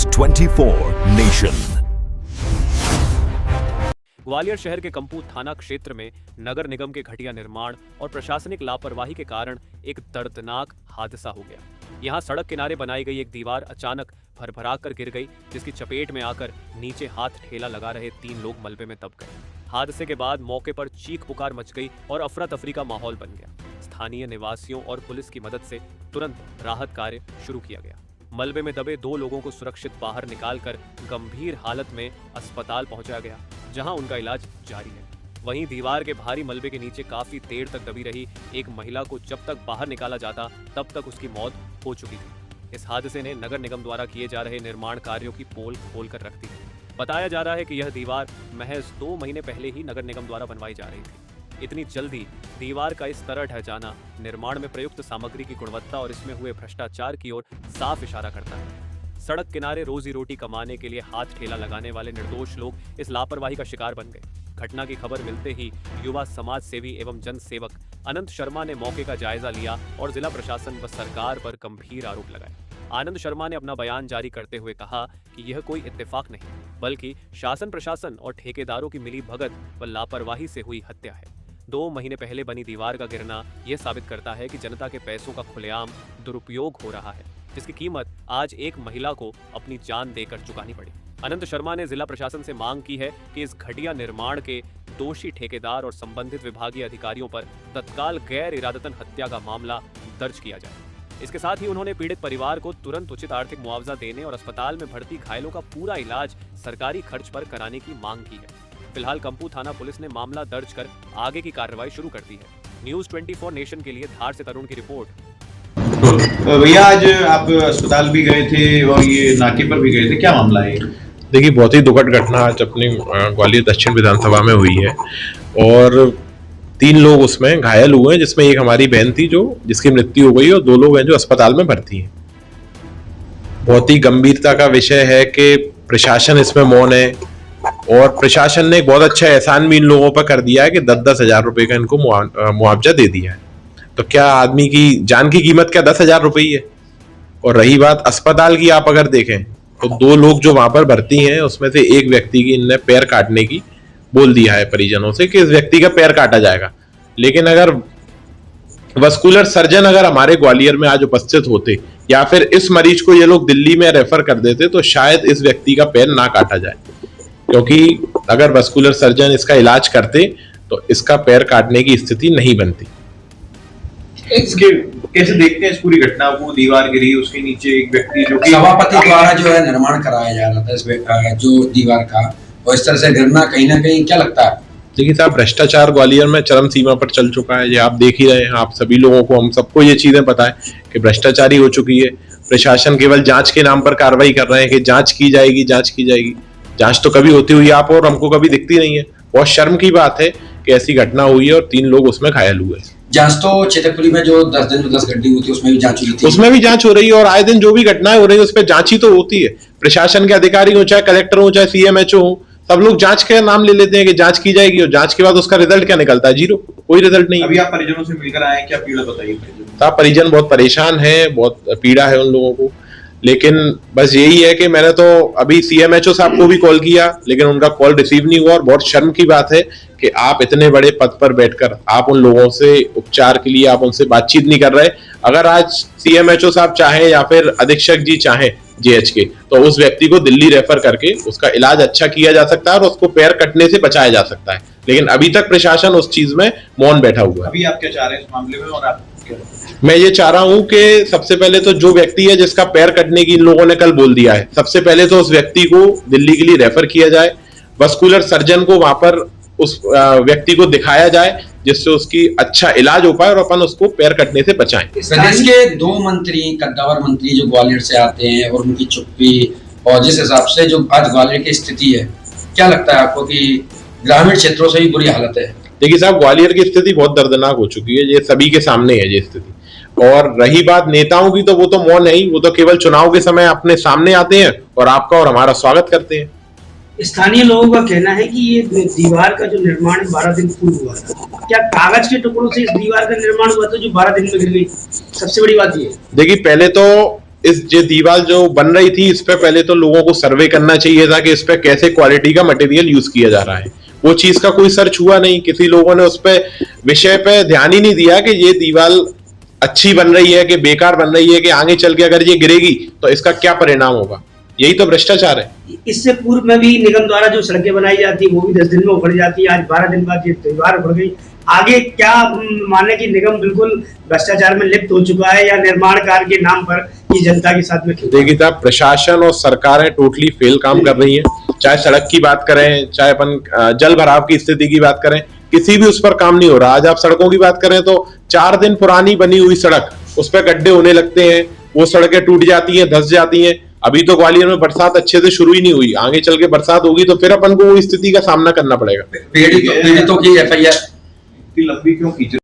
News 24 nation. Gwalior शहर के कंपू थाना क्षेत्र में नगर निगम के घटिया निर्माण और प्रशासनिक लापरवाही के कारण एक दर्दनाक हादसा हो गया। यहां सड़क किनारे बनाई गई एक दीवार अचानक भरभरा कर गिर गई, जिसकी चपेट में आकर नीचे हाथ ठेला लगा रहे 3 लोग मलबे में दब गए। हादसे के बाद मौके पर चीख पुकार मच गई और अफरा तफरी का माहौल बन गया। स्थानीय निवासियों और पुलिस की मदद से तुरंत राहत कार्य शुरू किया गया। मलबे में दबे 2 लोगों को सुरक्षित बाहर निकालकर गंभीर हालत में अस्पताल पहुंचाया गया, जहां उनका इलाज जारी है। वहीं दीवार के भारी मलबे के नीचे काफी देर तक दबी रही एक महिला को जब तक बाहर निकाला जाता तब तक उसकी मौत हो चुकी थी। इस हादसे ने नगर निगम द्वारा किए जा रहे निर्माण कार्यों की पोल खोलकर रख दी है। बताया जा रहा है कि यह दीवार महज 2 महीने पहले ही नगर निगम द्वारा बनवाई जा रही थी। इतनी जल्दी दीवार का इस तरह ढह जाना निर्माण में प्रयुक्त सामग्री की गुणवत्ता और इसमें हुए भ्रष्टाचार की ओर साफ इशारा करता है। सड़क किनारे रोजी रोटी कमाने के लिए हाथ ठेला लगाने वाले निर्दोष लोग इस लापरवाही का शिकार बन गए। घटना की खबर मिलते ही युवा समाज सेवी एवं जन सेवक अनंत शर्मा ने मौके का जायजा लिया और जिला प्रशासन व सरकार पर गंभीर आरोप लगाए। आनंद शर्मा ने अपना बयान जारी करते हुए कहा कि यह कोई इत्तेफाक नहीं, बल्कि शासन प्रशासन और ठेकेदारों की मिली भगत व लापरवाही से हुई हत्या है। 2 महीने पहले बनी दीवार का गिरना यह साबित करता है कि जनता के पैसों का खुलेआम दुरुपयोग हो रहा है, जिसकी कीमत आज एक महिला को अपनी जान देकर चुकानी पड़ी। अनंत शर्मा ने जिला प्रशासन से मांग की है कि इस घटिया निर्माण के दोषी ठेकेदार और संबंधित विभागीय अधिकारियों पर तत्काल गैर इरादतन हत्या का मामला दर्ज किया जाए। इसके साथ ही उन्होंने पीड़ित परिवार को तुरंत उचित आर्थिक मुआवजा देने और अस्पताल में भर्ती घायलों का पूरा इलाज सरकारी खर्च पर कराने की मांग की है। फिलहाल कंपू थाना पुलिस ने मामला दर्ज कर आगे की कार्रवाई शुरू कर दी है। न्यूज 24 नेशन के लिए धार से तरुण की रिपोर्ट। भैया आज आप अस्पताल भी गए थे और ये नाके पर भी गए थे, क्या मामला है? देखिए, बहुत ही दुखद घटना आज अपनी ग्वालियर दक्षिण विधानसभा में हुई है और 3 लोग उसमें घायल हुए हैं, जिसमें एक हमारी बहन थी जिसकी मृत्यु हो गई और 2 लोग हैं जो अस्पताल में भर्ती हैं। बहुत ही गंभीरता का विषय है कि प्रशासन इसमें मौन है और प्रशासन ने एक बहुत अच्छा एहसान भी इन लोगों पर कर दिया है कि 10-10 हजार रुपए का इनको मुआवजा दे दिया है। तो क्या आदमी की जान की कीमत क्या 10 हजार रुपए ही है? और रही बात अस्पताल की, आप अगर देखें तो 2 लोग जो वहां पर भर्ती हैं उसमें से एक व्यक्ति की इनने पैर काटने की बोल दिया है परिजनों से कि इस व्यक्ति का पैर काटा जाएगा। लेकिन अगर वस्कुलर सर्जन अगर हमारे ग्वालियर में आज उपस्थित होते या फिर इस मरीज को ये लोग दिल्ली में रेफर कर देते तो शायद इस व्यक्ति का पैर ना काटा जाए, क्योंकि अगर वस्कुलर सर्जन इसका इलाज करते तो इसका पैर काटने की स्थिति नहीं बनती। इसके कैसे देखते हैं इस पूरी घटना को? दीवार गिरी, उसके नीचे एक व्यक्ति जो सभापति द्वारा जो है निर्माण कराया जा रहा था इस जो दीवार का, और इस तरह से गिरना कहीं ना कहीं क्या लगता है? देखिए साहब, भ्रष्टाचार ग्वालियर में चरम सीमा पर चल चुका है। ये आप देख ही रहे हैं, आप सभी लोगों को, हम सबको ये चीजें पता है कि भ्रष्टाचारी हो चुकी है। प्रशासन केवल जांच के नाम पर कार्रवाई कर रहे हैं कि जांच की जाएगी, जांच की जाएगी। जांच तो कभी होती हुई आप और हमको कभी दिखती नहीं है। बहुत शर्म की बात है कि ऐसी घटना हुई है और 3 लोग उसमें घायल हुए। जांच तो चितकपुरी में जो 10 दिन में 10 गड्ढे होती है उसमें भी जांच हुई थी, उसमें भी जांच हो रही है और आए दिन जो भी घटनाएं हो रही है उस पर जांच ही तो होती है। प्रशासन के अधिकारी हो, चाहे कलेक्टर हो, चाहे CMHO हो, सब लोग जांच के नाम ले लेते हैं कि जांच की जाएगी और जांच के बाद उसका रिजल्ट क्या निकलता है? 0, कोई रिजल्ट नहीं। अभी आप परिजनों से मिलकर आए हैं, क्या पीड़ा बताइए? साहब, परिजन बहुत परेशान है, बहुत पीड़ा है उन लोगों को। लेकिन बस यही है कि मैंने तो अभी CMHO साहब को भी कॉल किया, लेकिन उनका कॉल रिसीव नहीं हुआ। और बहुत शर्म की बात है कि आप इतने बड़े पद पर बैठकर आप उन लोगों से उपचार के लिए आप उनसे बातचीत नहीं कर रहे। अगर आज CMHO साहब चाहे या फिर अधीक्षक जी चाहे JH के, तो उस व्यक्ति को दिल्ली रेफर करके उसका इलाज अच्छा किया जा सकता है और उसको पैर कटने से बचाया जा सकता है। लेकिन अभी तक प्रशासन उस चीज में मौन बैठा हुआ है। अभी आप क्या चाह रहे हैं इस मामले में? और आप मैं ये चाह रहा हूं कि सबसे पहले तो जो व्यक्ति है जिसका पैर कटने की इन लोगों ने कल बोल दिया है, सबसे पहले तो उस व्यक्ति को दिल्ली के लिए रेफर किया जाए। वस्कुलर सर्जन को वहां पर उस व्यक्ति को दिखाया जाए जिससे उसकी अच्छा इलाज हो पाए और अपन उसको पैर कटने से बचाएं। प्रदेश के 2 मंत्री, कद्दावर मंत्री जो ग्वालियर से आते हैं और उनकी चुप्पी और जिस हिसाब से जो आज ग्वालियर की स्थिति है, क्या लगता है आपको कि ग्रामीण क्षेत्रों से भी बुरी हालत है? देखिए साहब, ग्वालियर की स्थिति बहुत दर्दनाक हो चुकी है, ये सभी के सामने है ये स्थिति। और रही बात नेताओं की, तो वो तो मौन है ही, वो तो केवल चुनाव के समय अपने सामने आते हैं और आपका और हमारा स्वागत करते हैं। स्थानीय लोगों का कहना है कि ये दीवार का जो निर्माण 12 दिन पूर्व हुआ था, क्या कागज के टुकड़ों से इस दीवार का निर्माण हुआ था जो 12 दिन में गिर गई? सबसे बड़ी बात ये है। देखिए, पहले तो इस जो दीवार जो बन रही थी इस पे पहले तो लोगों को सर्वे करना चाहिए था कि इस पे कैसे क्वालिटी का मटेरियल यूज किया जा रहा है। वो चीज का कोई सर्च हुआ नहीं, किसी लोगों ने उस पे विषय पे ध्यान ही नहीं दिया कि ये दीवार अच्छी बन रही है कि बेकार बन रही है, कि आगे चल के अगर ये गिरेगी तो इसका क्या परिणाम होगा। यही तो भ्रष्टाचार है। इससे पूर्व में भी निगम द्वारा जो सड़कें बनाई जाती है वो भी 10 दिन में उखड़ जाती है, आज 12 दिन बाद ये त्योहार उखड़ गई। आगे क्या माने कि निगम बिल्कुल भ्रष्टाचार में लिप्त हो चुका है या निर्माण कार्य के नाम पर ये जनता के साथ में? देखिए साहब, प्रशासन और सरकारें टोटली फेल काम कर रही हैं। चाहे सड़क की बात करें, चाहे अपन जल भराव की स्थिति की बात करें, किसी भी उस पर काम नहीं हो रहा। आज आप सड़कों की बात करें तो 4 दिन पुरानी बनी हुई सड़क, उस पर गड्ढे होने लगते हैं, वो सड़कें टूट जाती हैं, धंस जाती हैं। अभी तो ग्वालियर में बरसात अच्छे से शुरू ही नहीं हुई, आगे चल के बरसात होगी तो फिर अपन को वो स्थिति का सामना करना पड़ेगा। पीड़ितों की FIR लंबी क्यों खींच